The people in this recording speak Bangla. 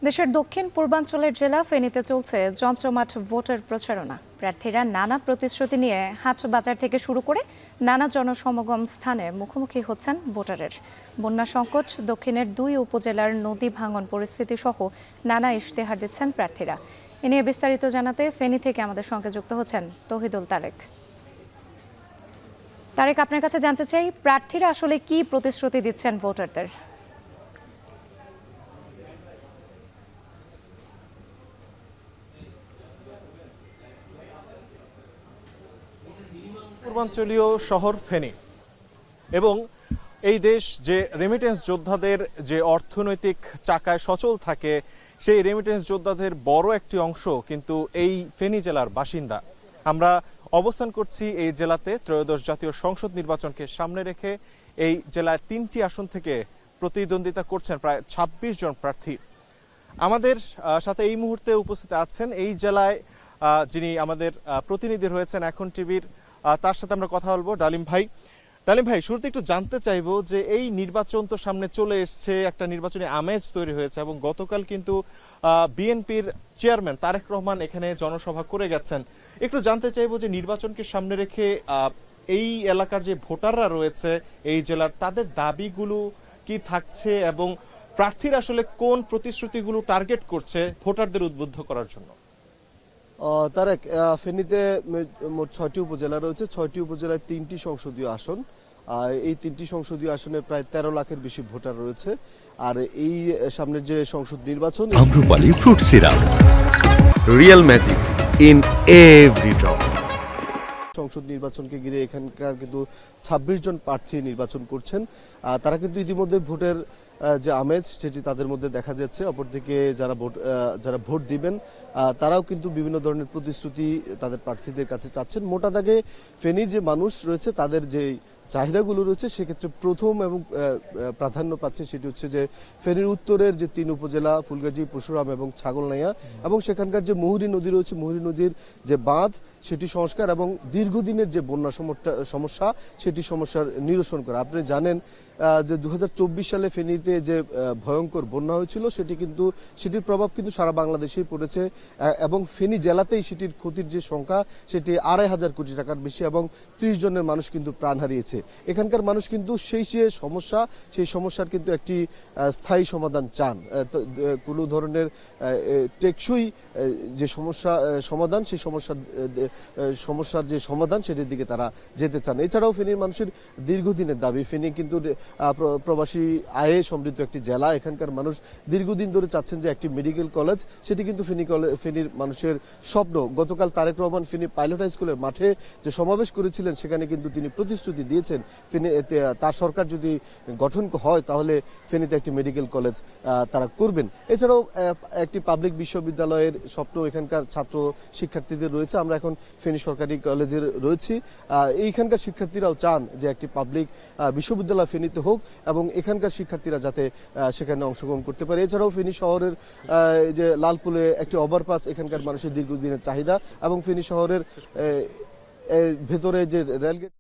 দেশের দক্ষিণ পূর্বাঞ্চলের জেলা ফেনীতে চলছে জমজমাট ভোটের প্রচারণা। প্রার্থীরা নানা প্রতিশ্রুতি নিয়ে হাট বাজার থেকে শুরু করে নানা জনসমাগম স্থানে মুখোমুখি হচ্ছেন ভোটারের। বন্যা সংকট, দক্ষিণের 2 উপজেলার নদী ভাঙন পরিস্থিতি সহ নানা ইশতেহার দিচ্ছেন প্রার্থীরা। এ নিয়ে বিস্তারিত জানাতে ফেনী থেকে আমাদের সঙ্গে যুক্ত হচ্ছেন তৌহিদুল তারেক। তারেক, আপনার কাছে জানতে চাই, প্রার্থীরা আসলে কি প্রতিশ্রুতি দিচ্ছেন ভোটারদের? পূর্বাঞ্চলীয় শহর ফেনী এবং এই দেশ যে রেমিটেন্স যোদ্ধাদের যে অর্থনৈতিক চাকায় সচল থাকে, সেই রেমিটেন্স যোদ্ধাদের বড় একটি অংশ কিন্তু এই ফেনী জেলার বাসিন্দা। আমরা অবস্থান করছি এই জেলাতে ত্রয়োদশ জাতীয় সংসদ নির্বাচনকে সামনে রেখে। এই জেলার 3টি আসন থেকে প্রতিদ্বন্দ্বিতা করছেন প্রায় 26 জন প্রার্থী। আমাদের সাথে এই মুহূর্তে উপস্থিত আছেন এই জেলায় যিনি আমাদের প্রতিনিধি রয়েছেন এখন টিভির, তার সাথে আমরা কথা বলবো। ডালিম ভাই, শুরুতে একটু জানতে চাইবো যে এই নির্বাচন তো সামনে চলে এসছে, একটা নির্বাচনী আমেজ তৈরি হয়েছে এবং গতকাল কিন্তু বিএনপির চেয়ারম্যান তারেক রহমান এখানে জনসভা করে গেছেন। একটু জানতে চাইবো যে নির্বাচনকে সামনে রেখে এই এলাকার যে ভোটাররা রয়েছে এই জেলার, তাদের দাবিগুলো কি থাকছে এবং প্রার্থীরা আসলে কোন প্রতিশ্রুতিগুলো টার্গেট করছে ভোটারদের উদ্বুদ্ধ করার জন্য? তারেক, ফেনীতে মোট 6টি উপজেলা রয়েছে। 6টি উপজেলায় 3টি সংসদীয় আসন। এই 3টি সংসদীয় আসনে প্রায় 13 লাখের বেশি ভোটার রয়েছে। আর এই সামনের যে সংসদ নির্বাচন, Amrapali fruit syrup, real magic in every drop. সংসদ নির্বাচনকে ঘিরে এখানকার কিন্তু 26 জন প্রার্থী নির্বাচন করছেন। তারা কিন্তু ইতিমধ্যে ভোটের যে আমেজ সেটি তাদের মধ্যে দেখা যাচ্ছে। অপরদিকে যারা ভোট দিবেন তারাও কিন্তু বিভিন্ন ধরনের প্রতিশ্রুতি তাদের প্রার্থীদের কাছে চাচ্ছেন। মোটা দাগে ফেনীর যে মানুষ রয়েছে তাদের যে চাহিদাগুলো রয়েছে সেক্ষেত্রে প্রথম এবং প্রাধান্য পাচ্ছে সেটি হচ্ছে যে ফেনীর উত্তরের যে 3 উপজেলা ফুলগাজী, পরশুরাম এবং ছাগলনাইয়া এবং সেখানকার যে মুহুরী নদী রয়েছে, মুহুরী নদীর যে বাঁধ সেটি সংস্কার এবং দীর্ঘদিনের যে বন্যা সমস্যা সেটি সমস্যার নিরসন করা। আপনি জানেন যে 2024 সালে ফেনীতে যে ভয়ঙ্কর বন্যা হয়েছিল সেটির প্রভাব কিন্তু সারা বাংলাদেশেই পড়েছে এবং ফেনী জেলাতেই সেটির ক্ষতির যে সংখ্যা সেটি 2,500 কোটি টাকার বেশি এবং 30 জনের মানুষ কিন্তু প্রাণ হারিয়েছে। এখানকার মানুষ কিন্তু সেই সমস্যার কিন্তু একটি স্থায়ী সমাধান চান। কোনো ধরনের টেকসই যে সমাধান, সেই সমস্যার যে সমাধান সেটির দিকে তারা যেতে চান। এছাড়াও ফেনীর মানুষের দীর্ঘদিনের দাবি, ফেনী কিন্তু প্রবাসী আয়ে সমৃদ্ধ একটি জেলা। এখানকার মানুষ দীর্ঘদিন ধরে চাচ্ছেন যে একটি মেডিকেল কলেজ, সেটি কিন্তু ফেনীর মানুষের স্বপ্ন। গতকাল তারেক রহমান ফেনী পাইলট হাই স্কুলের মাঠে যে সমাবেশ করেছিলেন সেখানে কিন্তু তিনি প্রতিশ্রুতি দিয়েছেন তার সরকার যদি গঠন হয় তাহলে ফেনীতে একটি মেডিকেল কলেজ তারা করবেন। এছাড়াও একটি পাবলিক বিশ্ববিদ্যালয়ের স্বপ্ন এখানকার ছাত্র শিক্ষার্থীদের রয়েছে। আমরা এখন ফেনী সরকারি কলেজের রয়েছি। এইখানকার শিক্ষার্থীরাও চান যে একটি পাবলিক বিশ্ববিদ্যালয় ফেনীতে হোক এবং এখানকার শিক্ষার্থীরা যাতে সেখানে অংশগ্রহণ করতে পারে। এছাড়াও ফেনী শহরের যে লালপুলে একটি ওভারপাস এখানকার মানুষের দীর্ঘদিনের চাহিদা এবং ফেনী শহরের ভেতরে যে রেলগেট